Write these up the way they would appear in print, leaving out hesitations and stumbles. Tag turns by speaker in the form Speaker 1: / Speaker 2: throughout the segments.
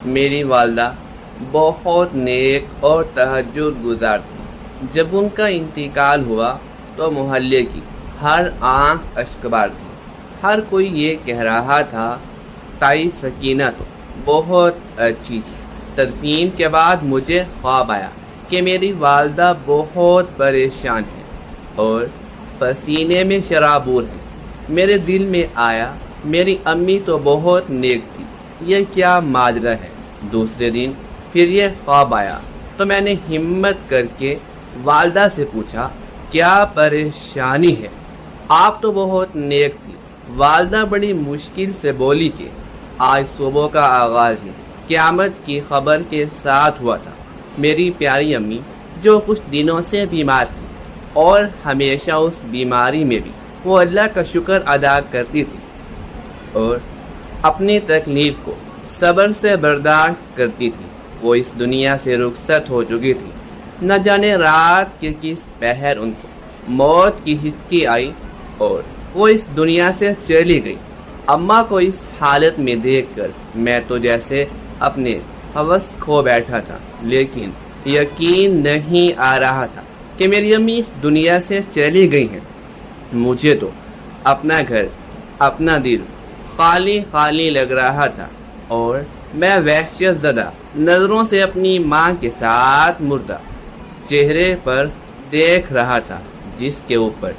Speaker 1: میری والدہ بہت نیک اور تہجد گزار تھی۔ جب ان کا انتقال ہوا تو محلے کی ہر آنکھ اشکبار تھی۔ ہر کوئی یہ کہہ رہا تھا تائی سکینہ تو بہت اچھی تھی۔ تدفین کے بعد مجھے خواب آیا کہ میری والدہ بہت پریشان ہے اور پسینے میں شرابور ہے۔ میرے دل میں آیا میری امی تو بہت نیک تھی، یہ کیا ماجرا ہے۔ دوسرے دن پھر یہ خواب آیا تو میں نے ہمت کر کے والدہ سے پوچھا کیا پریشانی ہے؟ آپ تو بہت نیک تھی۔ والدہ بڑی مشکل سے بولی کہ آج صبح کا آغاز ہی قیامت کی خبر کے ساتھ ہوا تھا۔ میری پیاری امی جو کچھ دنوں سے بیمار تھی اور ہمیشہ اس بیماری میں بھی وہ اللہ کا شکر ادا کرتی تھی اور اپنی تکلیف کو صبر سے برداشت کرتی تھی۔ وہ اس دنیا سے رخصت ہو چکی تھی۔ نہ جانے رات کے کس پہر ان کو موت کی ہچکی آئی اور وہ اس دنیا سے چلی گئی۔ اماں کو اس حالت میں دیکھ کر میں تو جیسے اپنے ہوس کھو بیٹھا تھا، لیکن یقین نہیں آ رہا تھا کہ میری امی اس دنیا سے چلی گئی ہیں۔ مجھے تو اپنا گھر، اپنا دل خالی خالی لگ رہا تھا اور میں وحشت زدہ نظروں سے اپنی ماں کے ساتھ مردہ چہرے پر دیکھ رہا تھا، جس کے اوپر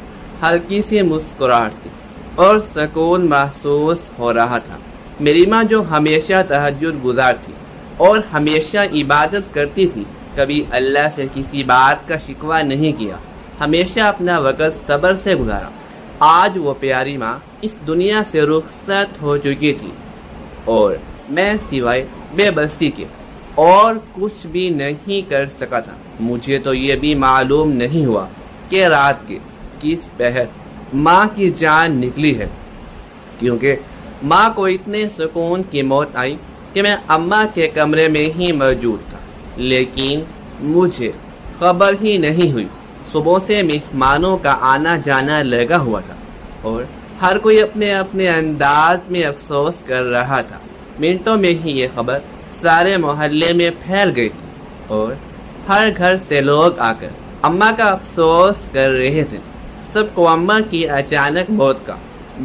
Speaker 1: ہلکی سی مسکراہٹ تھی اور سکون محسوس ہو رہا تھا۔ میری ماں جو ہمیشہ تہجد گزار تھی اور ہمیشہ عبادت کرتی تھی، کبھی اللہ سے کسی بات کا شکوہ نہیں کیا، ہمیشہ اپنا وقت صبر سے گزارا۔ آج وہ پیاری ماں اس دنیا سے رخصت ہو چکی تھی اور میں سوائے بے بسی کے اور کچھ بھی نہیں کر سکا تھا۔ مجھے تو یہ بھی معلوم نہیں ہوا کہ رات کے کس پہر ماں کی جان نکلی ہے، کیونکہ ماں کو اتنے سکون کی موت آئی کہ میں اماں کے کمرے میں ہی موجود تھا، لیکن مجھے خبر ہی نہیں ہوئی۔ صبح سے مہمانوں کا آنا جانا لگا ہوا تھا اور ہر کوئی اپنے اپنے انداز میں افسوس کر رہا تھا۔ منٹوں میں ہی یہ خبر سارے محلے میں پھیل گئی تھی اور ہر گھر سے لوگ آ کر اماں کا افسوس کر رہے تھے۔ سب کو اماں کی اچانک موت کا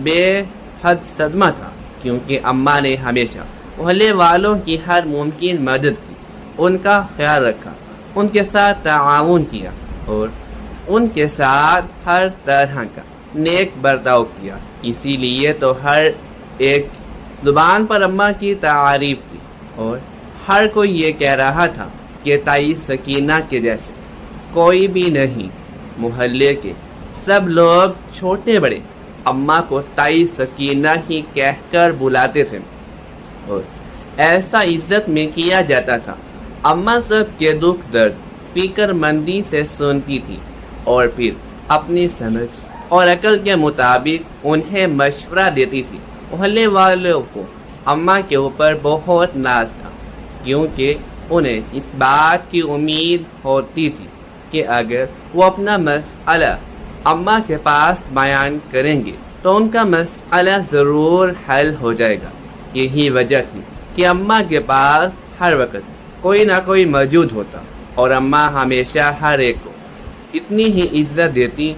Speaker 1: بے حد صدمہ تھا، کیونکہ اماں نے ہمیشہ محلے والوں کی ہر ممکن مدد کی، ان کا خیال رکھا، ان کے ساتھ تعاون کیا اور ان کے ساتھ ہر طرح کا نیک برتاؤ کیا۔ اسی لیے تو ہر ایک زبان پر اماں کی تعریف تھی اور ہر کوئی یہ کہہ رہا تھا کہ تائی سکینہ کے جیسے کوئی بھی نہیں۔ محلے کے سب لوگ چھوٹے بڑے اماں کو تائی سکینہ ہی کہہ کر بلاتے تھے اور ایسا عزت میں کیا جاتا تھا۔ اماں سب کے دکھ درد فکر مندی سے سنتی تھی اور پھر اپنی سمجھ اور عقل کے مطابق انہیں مشورہ دیتی تھی۔ محلے والوں کو اماں کے اوپر بہت ناز تھا، کیونکہ انہیں اس بات کی امید ہوتی تھی کہ اگر وہ اپنا مسئلہ اماں کے پاس بیان کریں گے تو ان کا مسئلہ ضرور حل ہو جائے گا۔ یہی وجہ تھی کہ اماں کے پاس ہر وقت کوئی نہ کوئی موجود ہوتا اور اماں ہمیشہ ہر ایک کو اتنی ہی عزت دیتی،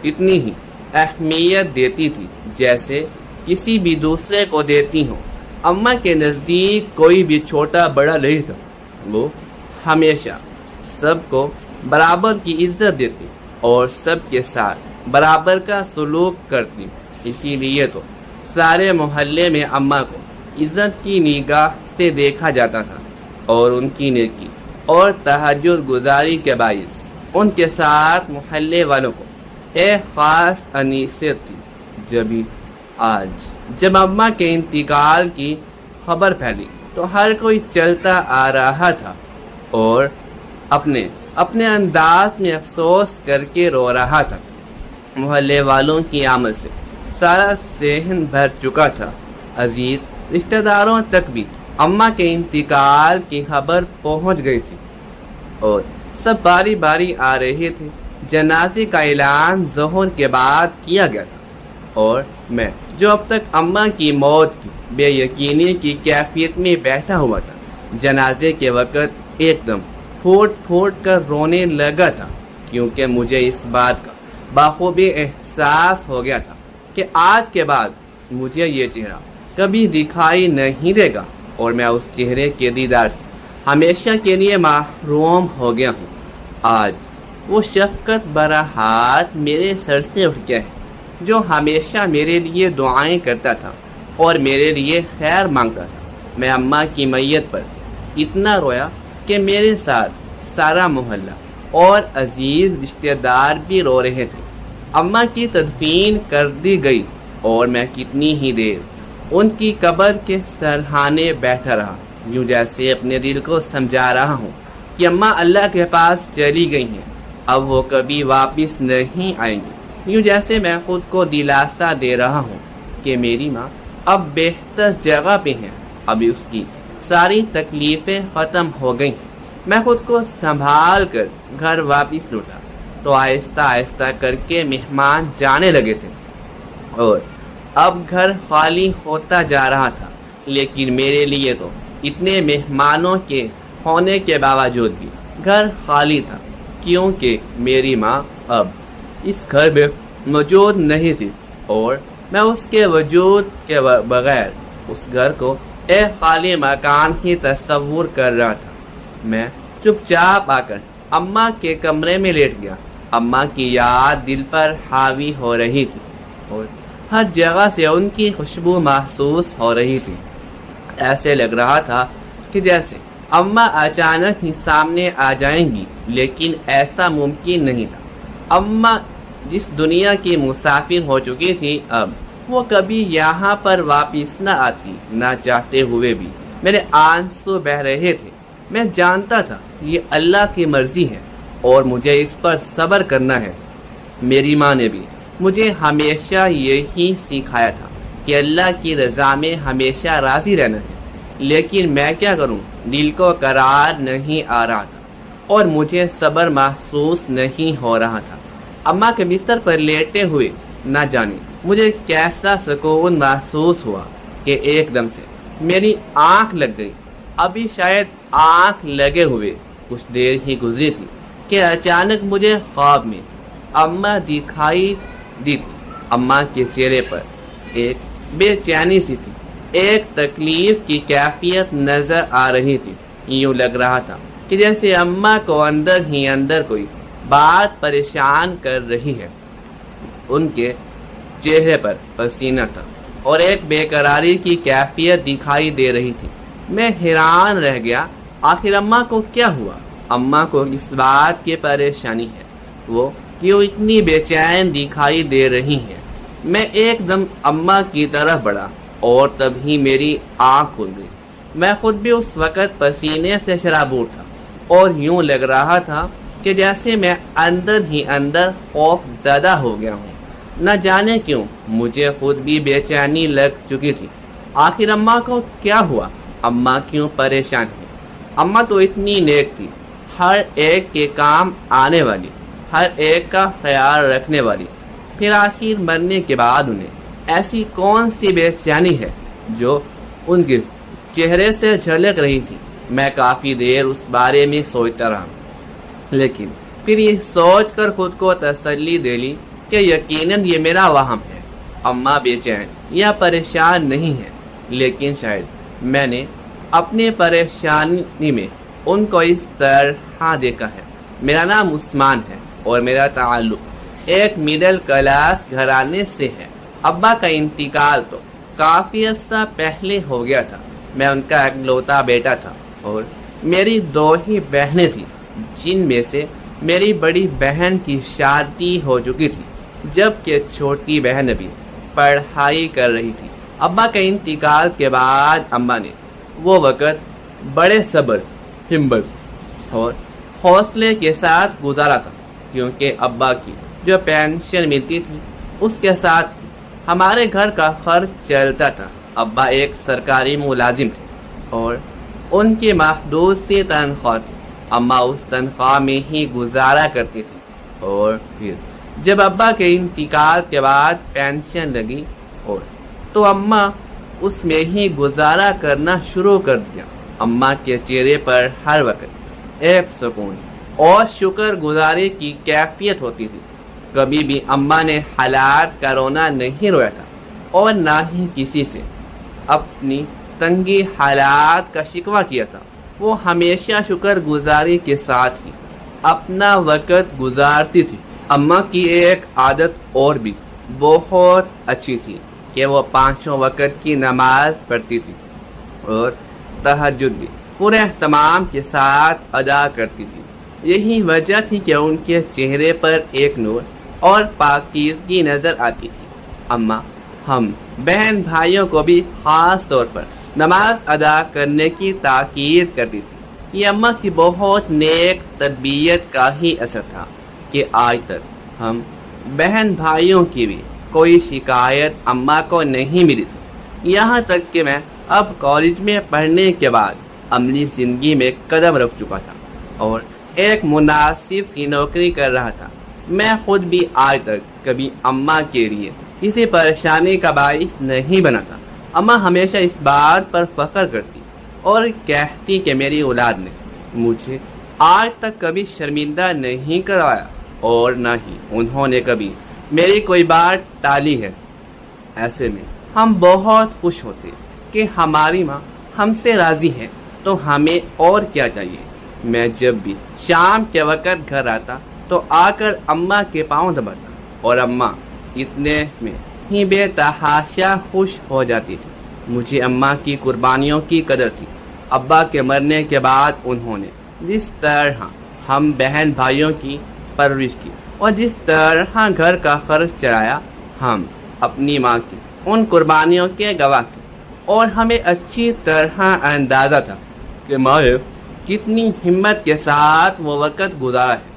Speaker 1: اتنی ہی اہمیت دیتی تھی جیسے کسی بھی دوسرے کو دیتی ہوں۔ اماں کے نزدیک کوئی بھی چھوٹا بڑا نہیں تھا، وہ ہمیشہ سب کو برابر کی عزت دیتی اور سب کے ساتھ برابر کا سلوک کرتی۔ اسی لیے تو سارے محلے میں اماں کو عزت کی نگاہ سے دیکھا جاتا تھا اور ان کی نیکی اور تہجد گزاری کے باعث ان کے ساتھ محلے والوں کو ایک خاص انیست تھی۔ آج جب اماں کے انتقال کی خبر پھیلی تو ہر کوئی چلتا آ رہا تھا اور اپنے انداز میں افسوس کر کے رو رہا تھا۔ محلے والوں کی آمد سے سارا صحن بھر چکا تھا۔ عزیز رشتہ داروں تک بھی اماں کے انتقال کی خبر پہنچ گئی تھی اور سب باری باری آ رہے تھے۔ جنازے کا اعلان ظہر کے بعد کیا گیا تھا اور میں جو اب تک اماں کی موت کی بے یقینی کی کیفیت میں بیٹھا ہوا تھا، جنازے کے وقت ایک دم پھوٹ پھوٹ کر رونے لگا تھا، کیونکہ مجھے اس بات کا بخوبی احساس ہو گیا تھا کہ آج کے بعد مجھے یہ چہرہ کبھی دکھائی نہیں دے گا اور میں اس چہرے کے دیدار سے ہمیشہ کے لیے محروم ہو گیا ہوں۔ آج وہ شفقت برا ہاتھ میرے سر سے اٹھ گیا ہے جو ہمیشہ میرے لیے دعائیں کرتا تھا اور میرے لیے خیر مانگتا تھا۔ میں اماں کی میت پر اتنا رویا کہ میرے ساتھ سارا محلہ اور عزیز رشتہ دار بھی رو رہے تھے۔ اماں کی تدفین کر دی گئی اور میں کتنی ہی دیر ان کی قبر کے سرہانے بیٹھا رہا، یوں جیسے اپنے دل کو سمجھا رہا ہوں کہ اماں اللہ کے پاس چلی گئی ہیں، اب وہ کبھی واپس نہیں آئیں گی، یوں جیسے میں خود کو دلاسا دے رہا ہوں کہ میری ماں اب بہتر جگہ پہ ہیں، ابھی اس کی ساری تکلیفیں ختم ہو گئی ہیں۔ میں خود کو سنبھال کر گھر واپس لوٹا تو آہستہ آہستہ کر کے مہمان جانے لگے تھے اور اب گھر خالی ہوتا جا رہا تھا، لیکن میرے لیے تو اتنے مہمانوں کے ہونے کے باوجود بھی گھر خالی تھا، کیونکہ میری ماں اب اس گھر میں موجود نہیں تھی اور میں اس کے وجود کے بغیر اس گھر کو ایک خالی مکان ہی تصور کر رہا تھا۔ میں چپ چاپ آ کر اماں کے کمرے میں لیٹ گیا۔ اماں کی یاد دل پر حاوی ہو رہی تھی اور ہر جگہ سے ان کی خوشبو محسوس ہو رہی تھی۔ ایسے لگ رہا تھا کہ جیسے اماں اچانک ہی سامنے آ جائیں گی، لیکن ایسا ممکن نہیں تھا۔ اماں جس دنیا کی مسافر ہو چکی تھی، اب وہ کبھی یہاں پر واپس نہ آتی، نہ چاہتے ہوئے بھی۔ میرے آنسو بہ رہے تھے۔ میں جانتا تھا یہ اللہ کی مرضی ہے اور مجھے اس پر صبر کرنا ہے۔ میری ماں نے بھی مجھے ہمیشہ یہی سکھایا تھا کہ اللہ کی رضا میں ہمیشہ راضی رہنا ہے، لیکن میں کیا کروں، دل کو قرار نہیں آ رہا تھا اور مجھے صبر محسوس نہیں ہو رہا تھا۔ اماں کے بستر پر لیٹے ہوئے نہ جانے مجھے کیسا سکون محسوس ہوا کہ ایک دم سے میری آنکھ لگ گئی۔ ابھی شاید آنکھ لگے ہوئے کچھ دیر ہی گزری تھی کہ اچانک مجھے خواب میں اماں دکھائی دی تھی۔ اماں کے چہرے پر ایک بے چینی سی تھی، ایک تکلیف کی کیفیت نظر آ رہی تھی۔ یوں لگ رہا تھا کہ جیسے اماں کو اندر ہی اندر کوئی بات پریشان کر رہی ہے۔ ان کے چہرے پر پسینہ تھا اور ایک بے قراری کی کیفیت دکھائی دے رہی تھی۔ میں حیران رہ گیا، آخر اماں کو کیا ہوا؟ اماں کو اس بات کی پریشانی ہے، وہ کیوں اتنی بے چین دکھائی دے رہی ہیں؟ میں ایک دم اماں کی طرف بڑھا اور تبھی میری آنکھ کھل گئی۔ میں خود بھی اس وقت پسینے سے شرابور تھا اور یوں لگ رہا تھا کہ جیسے میں اندر ہی اندر خوف زدہ ہو گیا ہوں۔ نہ جانے کیوں مجھے خود بھی بے چینی لگ چکی تھی۔ آخر اماں کو کیا ہوا؟ اماں کیوں پریشان ہے؟ اماں تو اتنی نیک تھی، ہر ایک کے کام آنے والی، ہر ایک کا خیال رکھنے والی، پھر آخر مرنے کے بعد انہیں ایسی کون سی بے چینی ہے جو ان کے چہرے سے جھلک رہی تھی؟ میں کافی دیر اس بارے میں سوچتا رہا، لیکن پھر یہ سوچ کر خود کو تسلی دے لی کہ یقیناً یہ میرا وہم ہے۔ اماں بے چین یا پریشان نہیں ہے، لیکن شاید میں نے اپنے پریشانی میں ان کو اس طرح دیکھا ہے۔ میرا نام عثمان ہے اور میرا تعلق ایک مڈل کلاس گھرانے سے ہے۔ ابا کا انتقال تو کافی عرصہ پہلے ہو گیا تھا۔ میں ان کا اکلوتا بیٹا تھا اور میری 2 ہی بہنیں تھیں، جن میں سے میری بڑی بہن کی شادی ہو چکی تھی، جبکہ چھوٹی بہن بھی پڑھائی کر رہی تھی۔ ابا کے انتقال کے بعد اماں نے وہ وقت بڑے صبر، ہمت اور حوصلے کے ساتھ گزارا تھا، کیونکہ ابا کی جو پینشن ملتی تھی اس کے ساتھ ہمارے گھر کا خرچ چلتا تھا۔ ابا ایک سرکاری ملازم تھے اور ان کی محدود سی تنخواہ تھی۔ اماں اس تنخواہ میں ہی گزارا کرتی تھی اور پھر جب ابا کے انتقال کے بعد پینشن لگی اور تو اماں اس میں ہی گزارا کرنا شروع کر دیا۔ اماں کے چہرے پر ہر وقت ایک سکون اور شکر گزاری کی کیفیت ہوتی تھی. کبھی بھی اماں نے حالات کا رونا نہیں رویا تھا اور نہ ہی کسی سے اپنی تنگی حالات کا شکوہ کیا تھا. وہ ہمیشہ شکر گزاری کے ساتھ ہی اپنا وقت گزارتی تھی. اماں کی ایک عادت اور بھی بہت اچھی تھی کہ وہ 5 وقت کی نماز پڑھتی تھی اور تہجد بھی پورے اہتمام کے ساتھ ادا کرتی تھی. یہی وجہ تھی کہ ان کے چہرے پر ایک نور اور پاکیزگی نظر آتی تھی. اماں ہم بہن بھائیوں کو بھی خاص طور پر نماز ادا کرنے کی تاکید کرتی تھی. یہ اماں کی بہت نیک تربیت کا ہی اثر تھا کہ آج تک ہم بہن بھائیوں کی بھی کوئی شکایت اماں کو نہیں ملی تھی. یہاں تک کہ میں اب کالج میں پڑھنے کے بعد عملی زندگی میں قدم رکھ چکا تھا اور ایک مناسب سی نوکری کر رہا تھا. میں خود بھی آج تک کبھی اماں کے لیے کسی پریشانی کا باعث نہیں بنا تھا. اماں ہمیشہ اس بات پر فخر کرتی اور کہتی کہ میری اولاد نے مجھے آج تک کبھی شرمندہ نہیں کروایا اور نہ ہی انہوں نے کبھی میری کوئی بات ٹالی ہے. ایسے میں ہم بہت خوش ہوتے کہ ہماری ماں ہم سے راضی ہے تو ہمیں اور کیا چاہیے. میں جب بھی شام کے وقت گھر آتا تو آ کر اماں کے پاؤں دباتا اور اماں اتنے میں ہی بے تحاشا خوش ہو جاتی تھی. مجھے اماں کی قربانیوں کی قدر تھی. ابا کے مرنے کے بعد انہوں نے جس طرح ہم بہن بھائیوں کی پرورش کی اور جس طرح گھر کا خرچ چلایا، ہم اپنی ماں کی ان قربانیوں کے گواہ تھے اور ہمیں اچھی طرح اندازہ تھا کہ ماں کتنی ہمت کے ساتھ وہ وقت گزارا ہے.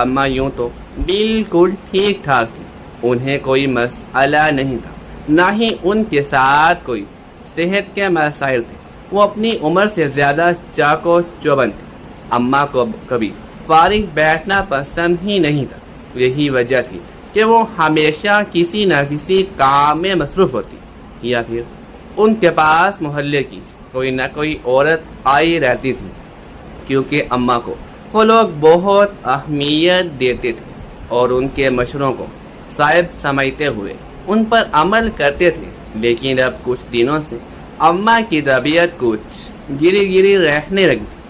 Speaker 1: اماں یوں تو بالکل ٹھیک ٹھاک تھی. انہیں کوئی مسئلہ نہیں تھا، نہ ہی ان کے ساتھ کوئی صحت کے مسائل تھے. وہ اپنی عمر سے زیادہ چاقو چوبند تھی. اماں کو کبھی فارغ بیٹھنا پسند ہی نہیں تھا. یہی وجہ تھی کہ وہ ہمیشہ کسی نہ کسی کام میں مصروف ہوتی یا پھر ان کے پاس محلے کی کوئی نہ کوئی عورت آئی رہتی تھی. کیونکہ اماں کو وہ لوگ بہت اہمیت دیتے تھے اور ان کے مشوروں کو صائب سمجھتے ہوئے ان پر عمل کرتے تھے. لیکن اب کچھ دنوں سے اماں کی طبیعت کچھ گری رہنے لگی تھی.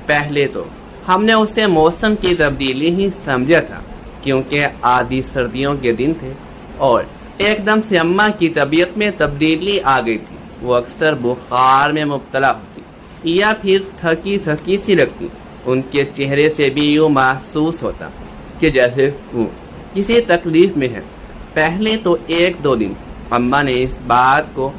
Speaker 1: پہلے تو ہم نے اسے موسم کی تبدیلی ہی سمجھا تھا کیونکہ آدھی سردیوں کے دن تھے اور ایک دم سے اماں کی طبیعت میں تبدیلی آ گئی تھی. وہ اکثر بخار میں مبتلا ہوتی یا پھر تھکی سی لگتی. ان کے چہرے سے بھی یوں محسوس ہوتا کہ جیسے وہ کسی تکلیف میں ہے. پہلے تو 1-2 دن اماں نے اس بات کو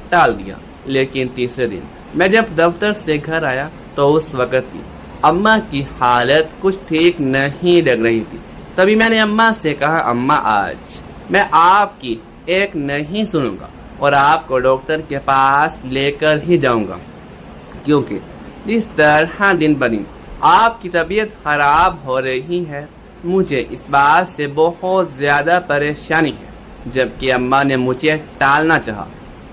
Speaker 1: ٹال دیا، لیکن تیسرے دن میں جب دفتر سے گھر آیا تو اس وقت بھی اماں کی حالت کچھ ٹھیک نہیں لگ رہی تھی. تبھی میں نے اماں سے کہا، اماں آج میں آپ کی ایک نہیں سنوں گا اور آپ کو ڈاکٹر کے پاس لے کر ہی جاؤں گا، کیونکہ جس طرح دن بدن آپ کی طبیعت خراب ہو رہی ہے مجھے اس بات سے بہت زیادہ پریشانی ہے. جبکہ اماں نے مجھے ٹالنا چاہا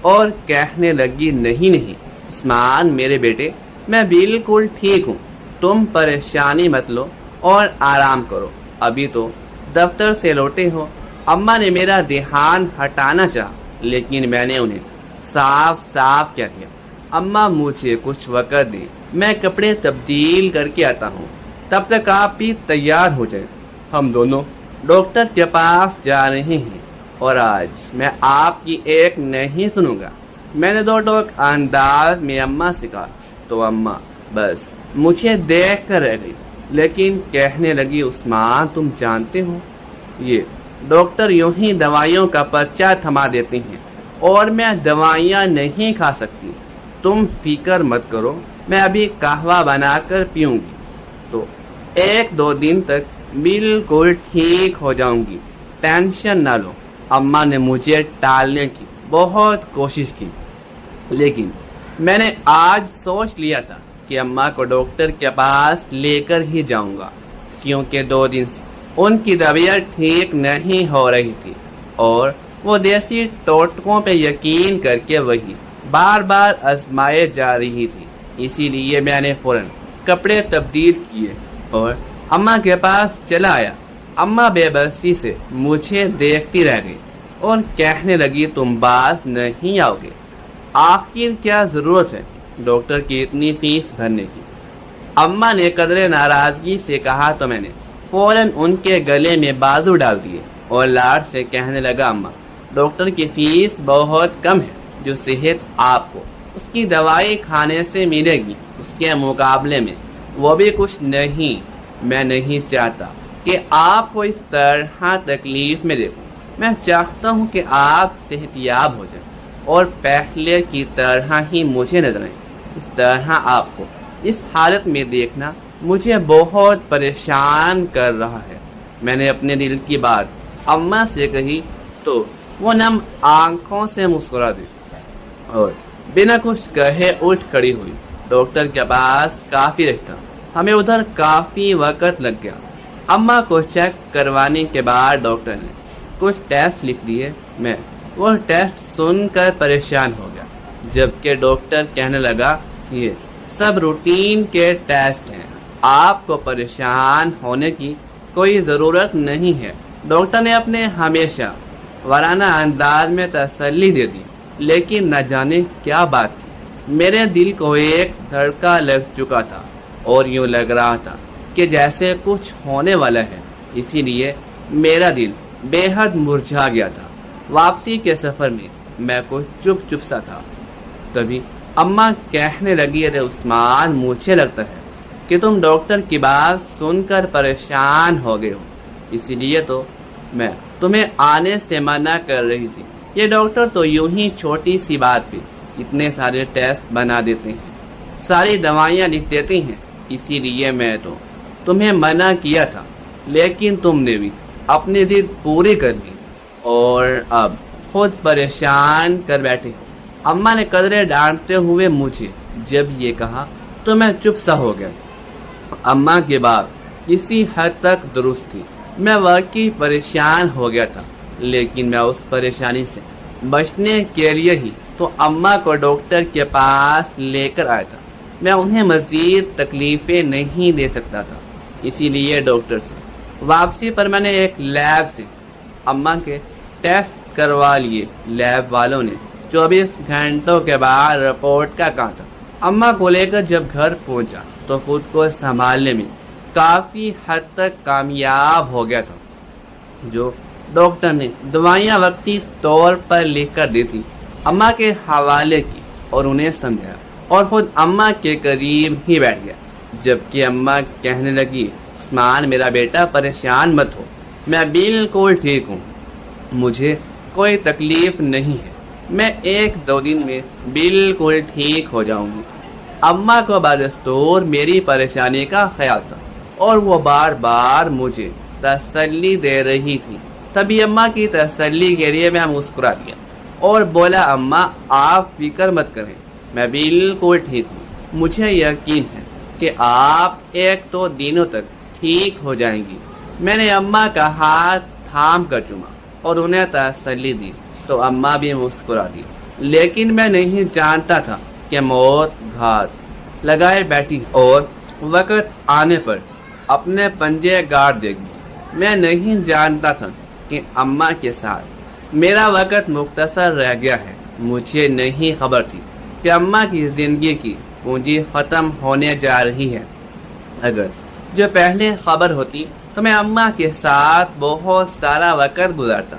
Speaker 1: اور کہنے لگی، نہیں عثمان میرے بیٹے، میں بالکل ٹھیک ہوں، تم پریشانی مت لو اور آرام کرو، ابھی تو دفتر سے لوٹے ہو. اماں نے میرا دھیان ہٹانا چاہا لیکن میں نے انہیں صاف کہہ دیا، اماں مجھے کچھ وقت دیں، میں کپڑے تبدیل کر کے آتا ہوں، تب تک آپ بھی تیار ہو جائیں. ہم دونوں ڈاکٹر کے پاس جا رہے ہیں اور آج میں آپ کی ایک نہیں سنوں گا. میں نے 2 ٹوک انداز میں اماں سے کہا تو اماں بس مجھے دیکھ کر رہ گئی، لیکن کہنے لگی، عثمان تم جانتے ہو یہ ڈاکٹر یوں ہی دوائیوں کا پرچہ تھما دیتے ہیں اور میں دوائیاں نہیں کھا سکتی. تم فکر مت کرو، میں ابھی قہوہ بنا کر پیوں گی تو 1-2 دن تک بالکل ٹھیک ہو جاؤں گی، ٹینشن نہ لو. اماں نے مجھے ٹالنے کی بہت کوشش کی، لیکن میں نے آج سوچ لیا تھا کہ اماں کو ڈاکٹر کے پاس لے کر ہی جاؤں گا، کیونکہ 2 دن سے ان کی طبیعت ٹھیک نہیں ہو رہی تھی اور وہ دیسی ٹوٹکوں پہ یقین کر کے وہی بار آزمائے جا رہی تھی اسی لیے میں نے فوراً کپڑے تبدیل کیے اور اماں کے پاس چلا آیا۔ اماں بے بسی سے مجھے دیکھتی رہ گئی اور کہنے لگی تم باز نہیں آؤ گے؟ آخر کیا ضرورت ہے ڈاکٹر کی اتنی فیس بھرنے کی؟ اماں نے قدرے ناراضگی سے کہا تو میں نے فوراً ان کے گلے میں بازو ڈال دیے اور لاڈ سے کہنے لگا اماں ڈاکٹر کی فیس بہت کم ہے، جو صحت آپ کو اس کی دوائی کھانے سے ملے گی اس کے مقابلے میں وہ بھی کچھ نہیں۔ میں نہیں چاہتا کہ آپ کو اس طرح تکلیف میں دیکھوں، میں چاہتا ہوں کہ آپ صحت یاب ہو جائیں اور پہلے کی طرح ہی مجھے نظر آئیں۔ اس طرح آپ کو اس حالت میں دیکھنا مجھے بہت پریشان کر رہا ہے۔ میں نے اپنے دل کی بات اماں سے کہی تو وہ نم آنکھوں سے مسکرا دی اور بنا کچھ کہے اٹھ کھڑی ہوئی۔ ڈاکٹر کے پاس کافی رش تھا، ہمیں ادھر کافی وقت لگ گیا۔ اماں کو چیک کروانے کے بعد ڈاکٹر نے کچھ ٹیسٹ لکھ دیے۔ میں وہ ٹیسٹ سن کر پریشان ہو گیا، جبکہ ڈاکٹر کہنے لگا یہ سب روٹین کے ٹیسٹ ہیں، آپ کو پریشان ہونے کی کوئی ضرورت نہیں ہے۔ ڈاکٹر نے اپنے ہمیشہ وارانہ انداز میں تسلی دے دی، لیکن نہ جانے کیا بات تھی، میرے دل کو ایک دھڑکا لگ چکا تھا اور یوں لگ رہا تھا کہ جیسے کچھ ہونے والا ہے۔ اسی لیے میرا دل بے حد مرجھا گیا تھا۔ واپسی کے سفر میں میں کچھ چپ سا تھا، تبھی اماں کہنے لگی ارے عثمان، مجھے لگتا ہے کہ تم ڈاکٹر کی بات سن کر پریشان ہو گئے ہو، اسی لیے تو میں تمہیں آنے سے منع کر رہی تھی۔ یہ ڈاکٹر تو یوں ہی چھوٹی سی بات پہ اتنے سارے ٹیسٹ بنا دیتے ہیں، ساری دوائیاں لکھ دیتے ہیں، اسی لیے میں تو تمہیں منع کیا تھا، لیکن تم نے بھی اپنی ضد پوری کر لی اور اب خود پریشان کر بیٹھے ہو۔ اماں نے قدرے ڈانٹتے ہوئے مجھے جب یہ کہا تو میں چپ سا ہو گیا۔ اماں کی بات کسی حد تک درست تھی، میں واقعی پریشان ہو گیا تھا، لیکن میں اس پریشانی سے بچنے کے لیے ہی تو اماں کو ڈاکٹر کے پاس لے کر آیا تھا۔ میں انہیں مزید تکلیفیں نہیں دے سکتا تھا، اسی لیے ڈاکٹر سے واپسی پر میں نے ایک لیب سے اماں کے ٹیسٹ کروا لیے۔ لیب والوں نے 24 گھنٹوں کے بعد رپورٹ کا کہا تھا۔ اماں کو لے کر جب گھر پہنچا تو خود کو سنبھالنے میں کافی حد تک کامیاب ہو گیا تھا۔ جو ڈاکٹر نے دوائیاں وقتی طور پر لکھ کر دی تھی، اماں کے حوالے کی اور انہیں سمجھایا اور خود اماں کے قریب ہی بیٹھ گیا، جبکہ اماں کہنے لگی عثمان میرا بیٹا پریشان مت ہو، میں بالکل ٹھیک ہوں، مجھے کوئی تکلیف نہیں ہے، میں 1-2 دن میں بالکل ٹھیک ہو جاؤں گی۔ اماں کو بدستور میری پریشانی کا خیال تھا اور وہ بار بار مجھے تسلی دے رہی تھی۔ تبھی اماں کی تسلی کے لیے میں مسکرا دیا اور بولا اماں آپ فکر مت کریں، میں بالکل ٹھیک ہوں، مجھے یقین ہے کہ آپ 1-2 دنوں تک ٹھیک ہو جائیں گی۔ میں نے اماں کا ہاتھ تھام کر چوما اور انہیں تسلی دی تو اماں بھی مسکرا دی، لیکن میں نہیں جانتا تھا کہ موت گھات لگائے بیٹھی اور وقت آنے پر اپنے پنجے گاڑ دے گی۔ میں نہیں جانتا تھا کہ اماں کے ساتھ میرا وقت مختصر رہ گیا ہے۔ مجھے نہیں خبر تھی کہ اماں کی زندگی کی پونجی ختم ہونے جا رہی ہے۔ اگر جو پہلے خبر ہوتی تو میں اماں کے ساتھ بہت سارا وقت گزارتا،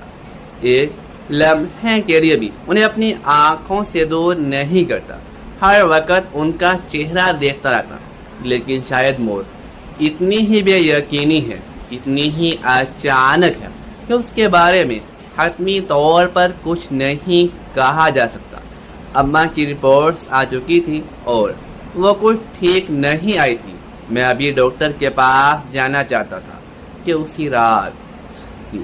Speaker 1: ایک لمحے کے لیے بھی انہیں اپنی آنکھوں سے دور نہیں کرتا، ہر وقت ان کا چہرہ دیکھتا رہتا۔ لیکن شاید موت اتنی ہی بے یقینی ہے، اتنی ہی اچانک ہے کہ اس کے بارے میں حتمی طور پر کچھ نہیں کہا جا سکتا۔ اماں کی رپورٹس آ چکی تھی اور وہ کچھ ٹھیک نہیں آئی تھی۔ میں ابھی ڈاکٹر کے پاس جانا چاہتا تھا کہ اسی رات ہی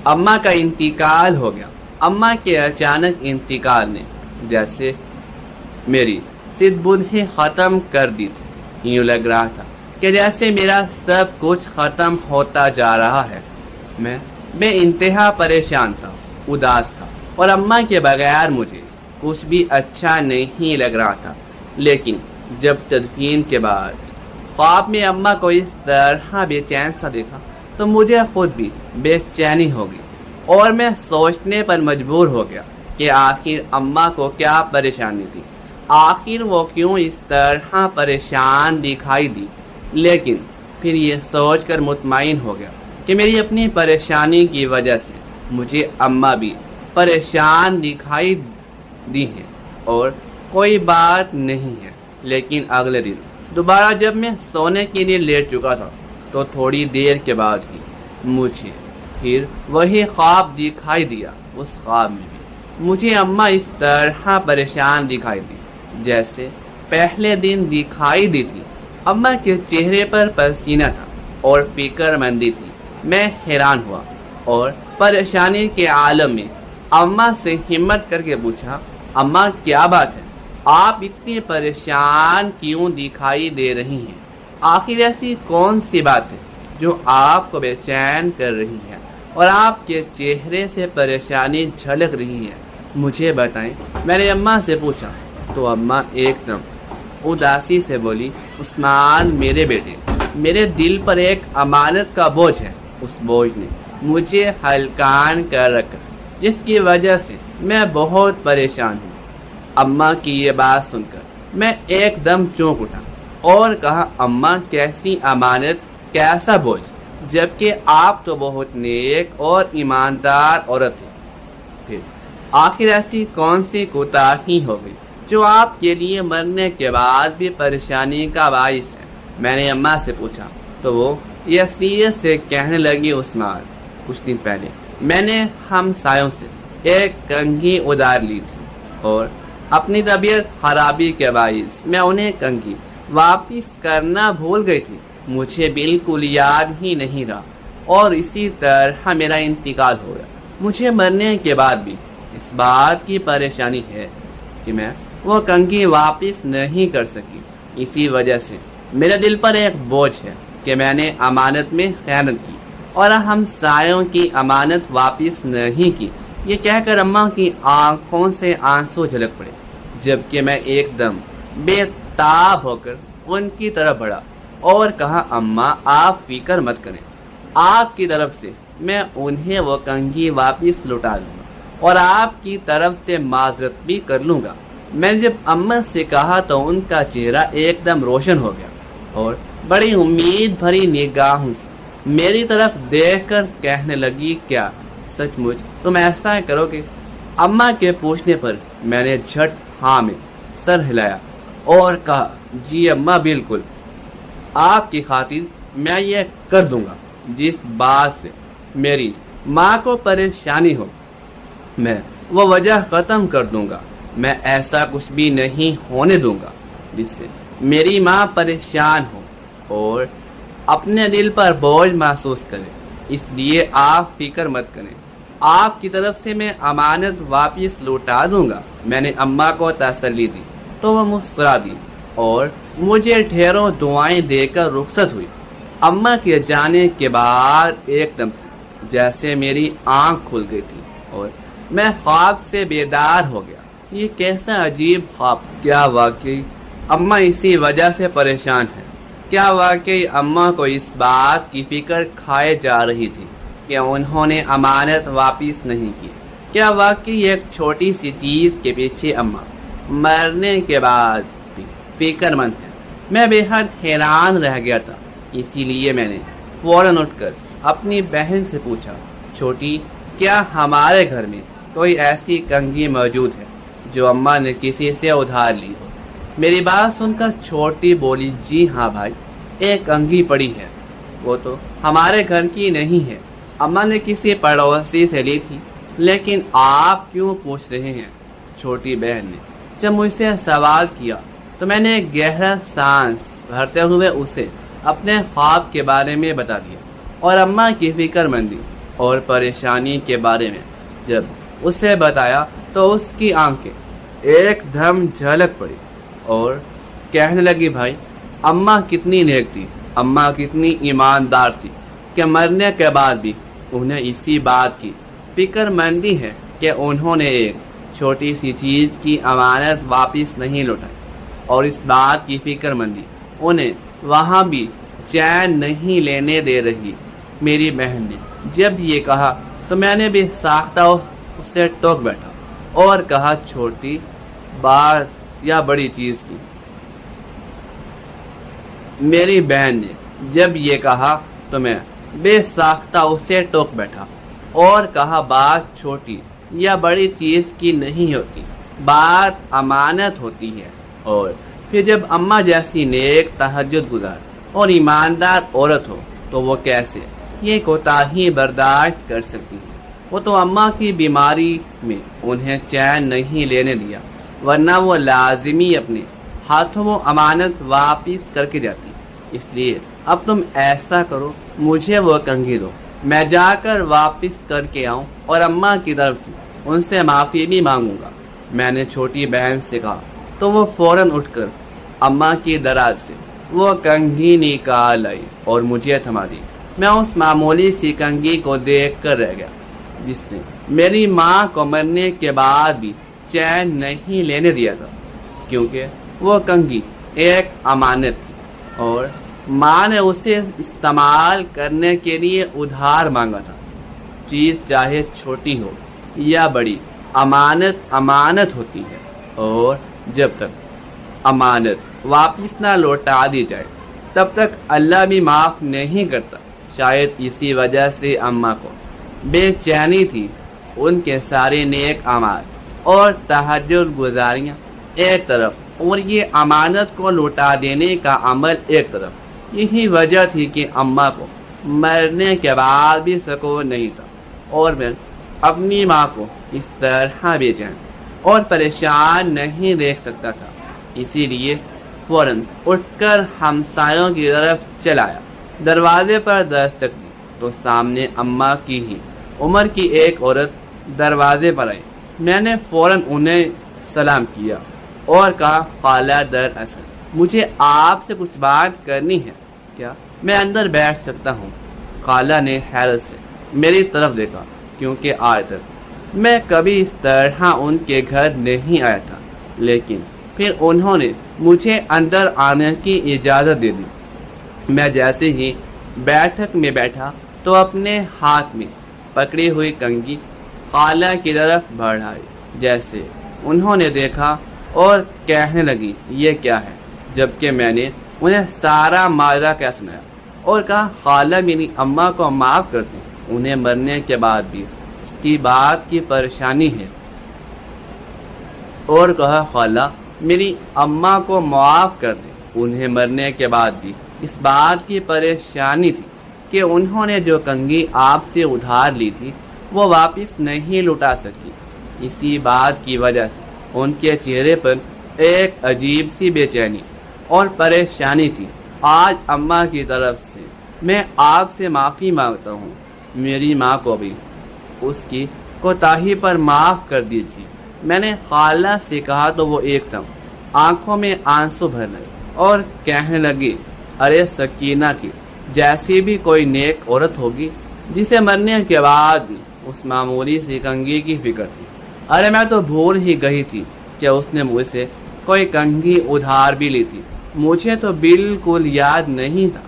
Speaker 1: اماں کا انتقال ہو گیا۔ اماں کے اچانک انتقال نے جیسے میری صدبنہیں ختم کر دی تھی۔ یوں لگ رہا تھا کہ جیسے میرا سب کچھ ختم ہوتا جا رہا ہے۔ میں بے انتہا پریشان تھا، اداس تھا اور اماں کے بغیر مجھے کچھ بھی اچھا نہیں لگ رہا تھا۔ لیکن جب تدفین کے بعد خواب میں اماں کو اس طرح بے چین سا دیکھا تو مجھے خود بھی بے چینی ہو گئی اور میں سوچنے پر مجبور ہو گیا کہ آخر اماں کو کیا پریشانی تھی، آخر وہ کیوں اس طرح پریشان دکھائی دی۔ لیکن پھر یہ سوچ کر مطمئن ہو گیا کہ میری اپنی پریشانی کی وجہ سے مجھے اماں بھی پریشان دکھائی دی ہیں اور کوئی بات نہیں ہے۔ لیکن اگلے دن دوبارہ جب میں سونے کے لیے لیٹ چکا تھا تو تھوڑی دیر کے بعد ہی مجھے پھر وہی خواب دکھائی دیا۔ اس خواب میں بھی مجھے اماں اس طرح پریشان دکھائی دی جیسے پہلے دن دکھائی دی تھی۔ اماں کے چہرے پر پسینہ تھا اور فکر مندی تھی۔ میں حیران ہوا اور پریشانی کے عالم میں اماں سے ہمت کر کے پوچھا، اماں کیا بات ہے؟ آپ اتنی پریشان کیوں دکھائی دے رہی ہیں؟ آخر ایسی کون سی بات ہے جو آپ کو بے چین کر رہی ہے اور آپ کے چہرے سے پریشانی جھلک رہی ہے؟ مجھے بتائیں، میں نے اماں سے پوچھا تو اماں ایک دم اداسی سے بولی، عثمان میرے بیٹے، میرے دل پر ایک امانت کا بوجھ ہے۔ اس بوجھ نے مجھے ہلکان کر رکھا جس کی وجہ سے میں بہت پریشان ہوں۔ اماں کی یہ بات سن کر میں ایک دم چونک اٹھا اور کہا، اماں کیسی امانت، کیسا بوجھ، جبکہ آپ تو بہت نیک اور ایماندار عورت ہیں۔ پھر آخر ایسی کون سی کوتاہی ہو گئی جو آپ کے لیے مرنے کے بعد بھی پریشانی کا باعث ہے؟ میں نے اماں سے پوچھا تو وہ یسیت سے کہنے لگی، عثمان کچھ دن پہلے میں نے ہمسایوں سے ایک کنگھی ادھار لی تھی اور اپنی طبیعت خرابی کے باعث میں انہیں کنگھی واپس کرنا بھول گئی تھی۔ مجھے بالکل یاد ہی نہیں رہا اور اسی طرح میرا انتقال ہو گیا۔ مجھے مرنے کے بعد بھی اس بات کی پریشانی ہے کہ میں وہ کنگھی واپس نہیں کر سکی۔ اسی وجہ سے میرے دل پر ایک بوجھ ہے کہ میں نے امانت میں خیانت کی اور ہمسایوں کی امانت واپس نہیں کی۔ یہ کہہ کر اماں کی آنکھوں سے آنسو جھلک پڑے، جبکہ میں ایک دم بے تاب ہو کر ان کی طرف بڑھا اور کہا، اماں آپ فکر مت کریں، آپ کی طرف سے میں انہیں وہ کنگھی واپس لوٹا دوں گا اور آپ کی طرف سے معذرت بھی کر لوں گا۔ میں نے جب اماں سے کہا تو ان کا چہرہ ایک دم روشن ہو گیا اور بڑی امید بھری نگاہوں سے میری طرف دیکھ کر کہنے لگی، کیا سچ مچ تم ایسا کرو گے؟ اماں کے پوچھنے پر میں نے جھٹ ہاں میں سر ہلایا اور کہا، جی اماں بالکل، آپ کی خاطر میں یہ کر دوں گا۔ جس بات سے میری ماں کو پریشانی ہو میں وہ وجہ ختم کر دوں گا۔ میں ایسا کچھ بھی نہیں ہونے دوں گا جس سے میری ماں پریشان ہو اور اپنے دل پر بوجھ محسوس کرے۔ اس لیے آپ فکر مت کریں، آپ کی طرف سے میں امانت واپس لوٹا دوں گا۔ میں نے اماں کو تسلی دی تو وہ مسکرا دی اور مجھے ڈھیروں دعائیں دے کر رخصت ہوئی۔ اماں کے جانے کے بعد ایک دم سے جیسے میری آنکھ کھل گئی تھی اور میں خواب سے بیدار ہو گیا۔ یہ کیسا عجیب خواب! کیا واقعی اماں اسی وجہ سے پریشان ہے؟ کیا واقعی اماں کو اس بات کی فکر کھائے جا رہی تھی کہ انہوں نے امانت واپس نہیں کی؟ کیا واقعی ایک چھوٹی سی چیز کے پیچھے اماں مرنے کے بعد بھی فکر مند ہے؟ میں بے حد حیران رہ گیا تھا، اسی لیے میں نے فوراً اٹھ کر اپنی بہن سے پوچھا، چھوٹی کیا ہمارے گھر میں کوئی ایسی کنگھی موجود ہے جو اماں نے کسی سے ادھار لی ہو؟ میری بات سن کر چھوٹی بولی، جی ہاں بھائی، ایک کنگھی پڑی ہے، وہ تو ہمارے گھر کی نہیں ہے، اماں نے کسی پڑوسی سے لی تھی۔ لیکن آپ کیوں پوچھ رہے ہیں؟ چھوٹی بہن نے جب مجھ سے سوال کیا تو میں نے گہرا سانس بھرتے ہوئے اسے اپنے خواب کے بارے میں بتا دیا اور اماں کی فکر مندی اور پریشانی کے بارے میں جب اسے بتایا تو اس کی آنکھیں ایک دم جھلک پڑی اور کہنے لگی، بھائی اماں کتنی نیک تھی، اماں کتنی ایماندار تھی کہ مرنے کے بعد بھی انہیں اسی بات کی فکر مندی ہے کہ انہوں نے ایک چھوٹی سی چیز کی امانت واپس نہیں لوٹائی۔ اور اس بات کی فکر مندی انہیں وہاں بھی چین نہیں لینے دے رہی۔ میری بہن نے جب یہ کہا تو میں نے بھی ساختہ اسے ٹوک بیٹھا اور کہا چھوٹی بات یا بڑی چیز کی۔ میری بہن نے جب یہ کہا تو میں بے ساختہ اسے ٹوک بیٹھا اور کہا بات چھوٹی یا بڑی چیز کی نہیں ہوتی، بات امانت ہوتی ہے۔ اور پھر جب اماں جیسی نیک تہجد گزار اور ایماندار عورت ہو تو وہ کیسے یہ کوتاہی برداشت کر سکتی ہے؟ وہ تو اماں کی بیماری میں انہیں چین نہیں لینے دیا، ورنہ وہ لازمی اپنے ہاتھوں وہ امانت واپس کر کے جاتی۔ اس لیے اب تم ایسا کرو، مجھے وہ کنگھی دو، میں جا کر واپس کر کے آؤں اور اماں کی طرف سے ان سے معافی بھی مانگوں گا۔ میں نے چھوٹی بہن سے کہا تو وہ فوراً اٹھ کر اماں کی دراز سے وہ کنگھی نکال آئی اور مجھے تھما دی۔ میں اس معمولی سی کنگھی کو دیکھ کر رہ گیا جس نے میری ماں کو مرنے کے بعد بھی چین نہیں لینے دیا تھا، کیونکہ وہ کنگھی ایک امانت تھی اور ماں نے اسے استعمال کرنے کے لیے ادھار مانگا تھا۔ چیز چاہے چھوٹی ہو یا بڑی، امانت ہوتی ہے، اور جب تک امانت واپس نہ لوٹا دی جائے تب تک اللہ بھی معاف نہیں کرتا۔ شاید اسی وجہ سے اماں کو بے چینی تھی۔ ان کے سارے نیک اعمال اور تہجد گزاریاں ایک طرف اور یہ امانت کو لوٹا دینے کا عمل ایک طرف، یہی وجہ تھی کہ اماں کو مرنے کے بعد بھی سکون نہیں تھا، اور میں اپنی ماں کو اس طرح بے چین اور پریشان نہیں دیکھ سکتا تھا۔ اسی لیے فوراً اٹھ کر ہمسایوں کی طرف چل آیا۔ دروازے پر دستک دی تو سامنے اماں کی ہی عمر کی ایک عورت دروازے پر آئی۔ میں نے فوراً انہیں سلام کیا اور کہا خالہ دراصل مجھے آپ سے کچھ بات کرنی ہے، کیا میں اندر بیٹھ سکتا ہوں؟ خالہ نے حیرت سے میری طرف دیکھا، کیونکہ آج تک میں کبھی اس طرح ان کے گھر نہیں آیا تھا، لیکن پھر انہوں نے مجھے اندر آنے کی اجازت دے دی۔ میں جیسے ہی بیٹھک میں بیٹھا تو اپنے ہاتھ میں پکڑی ہوئی کنگھی خالہ کی طرف بڑھائی، جیسے انہوں نے دیکھا اور کہنے لگی یہ کیا ہے، جبکہ میں نے انہیں سارا ماجرا کیا سنایا اور کہا خالہ میری اماں کو معاف کر دیں، انہیں مرنے کے بعد بھی اس کی بات کی پریشانی ہے، اور کہا خالہ میری اماں کو معاف کر دیں، انہیں مرنے کے بعد بھی اس بات کی پریشانی تھی کہ انہوں نے جو کنگھی آپ سے ادھار لی تھی وہ واپس نہیں لوٹا سکی۔ اسی بات کی وجہ سے ان کے چہرے پر ایک عجیب سی بے چینی اور پریشانی تھی۔ آج اماں کی طرف سے میں آپ سے معافی مانگتا ہوں، میری ماں کو بھی اس کی کوتاہی پر معاف کر دیجیے۔ میں نے خالہ سے کہا تو وہ ایک دم آنکھوں میں آنسو بھر لگے اور کہنے لگی ارے سکینہ کی جیسی بھی کوئی نیک عورت ہوگی جسے مرنے کے بعد بھی اس معمولی سی کنگھی کی فکر تھی۔ ارے میں تو بھول ہی گئی تھی کہ اس نے مجھ سے کوئی کنگھی ادھار بھی لی تھی، مجھے تو بالکل یاد نہیں تھا،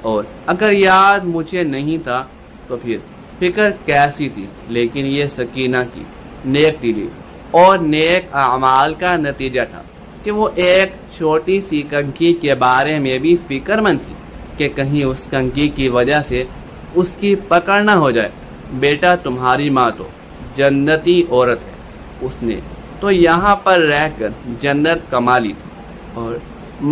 Speaker 1: اور اگر یاد مجھے نہیں تھا تو پھر فکر کیسی تھی؟ لیکن یہ سکینہ کی نیک دلی اور نیک اعمال کا نتیجہ تھا کہ وہ ایک چھوٹی سی کنگھی کے بارے میں بھی فکر مند تھی کہ کہیں اس کنگھی کی وجہ سے اس کی پکڑ نہ ہو جائے۔ بیٹا تمہاری ماں تو جنتی عورت ہے، اس نے تو یہاں پر رہ کر جنت کما لی تھی اور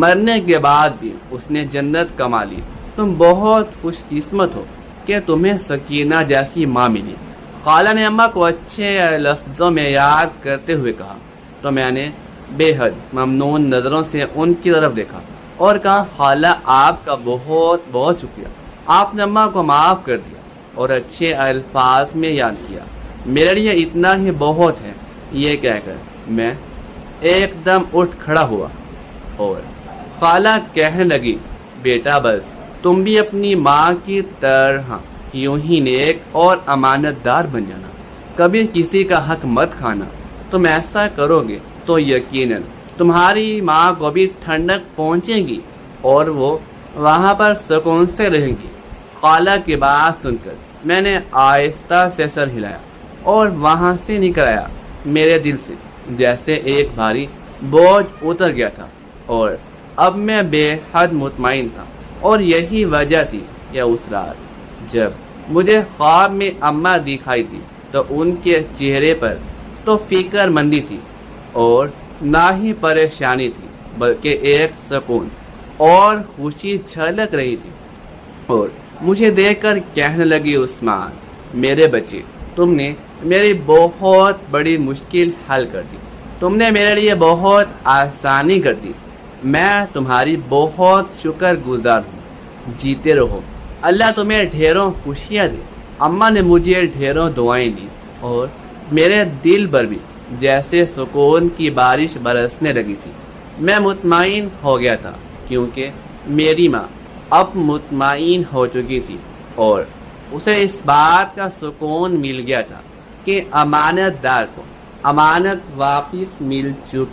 Speaker 1: مرنے کے بعد بھی اس نے جنت کما لی۔ تم بہت خوش قسمت ہو کہ تمہیں سکینہ جیسی ماں ملی۔ خالہ نے اماں کو اچھے لفظوں میں یاد کرتے ہوئے کہا تو میں نے بے حد ممنون نظروں سے ان کی طرف دیکھا اور کہا خالہ آپ کا بہت بہت شکریہ، آپ نے اماں کو معاف کر دیا اور اچھے الفاظ میں یاد کیا، میرے لیے اتنا ہی بہت ہے۔ یہ کہہ کر میں ایک دم اٹھ کھڑا ہوا اور خالہ کہنے لگی بیٹا بس تم بھی اپنی ماں کی طرح یوں ہی نیک اور امانت دار بن جانا، کبھی کسی کا حق مت کھانا، تم ایسا کرو گے تو یقیناً تمہاری ماں کو بھی ٹھنڈک پہنچے گی اور وہ وہاں پر سکون سے رہیں گی۔ خالہ کی بات سن کر میں نے آہستہ سے سر ہلایا اور وہاں سے نکل آیا۔ میرے دل سے جیسے ایک بھاری بوجھ اتر گیا تھا اور اب میں بے حد مطمئن تھا، اور یہی وجہ تھی کہ اس رات جب مجھے خواب میں اماں دکھائی تھی تو ان کے چہرے پر تو فکر مندی تھی اور نہ ہی پریشانی تھی، بلکہ ایک سکون اور خوشی چھلک رہی تھی۔ اور مجھے دیکھ کر کہنے لگی، عثمان میرے بچے، تم نے میری بہت بڑی مشکل حل کر دی، تم نے میرے لیے بہت آسانی کر دی، میں تمہاری بہت شکر گزار ہوں، جیتے رہو، اللہ تمہیں ڈھیروں خوشیاں دے۔ اماں نے مجھے ڈھیروں دعائیں دی اور میرے دل پر بھی جیسے سکون کی بارش برسنے لگی تھی۔ میں مطمئن ہو گیا تھا کیونکہ میری ماں اب مطمئن ہو چکی تھی اور اسے اس بات کا سکون مل گیا تھا کہ امانت دار کو امانت واپس مل چکی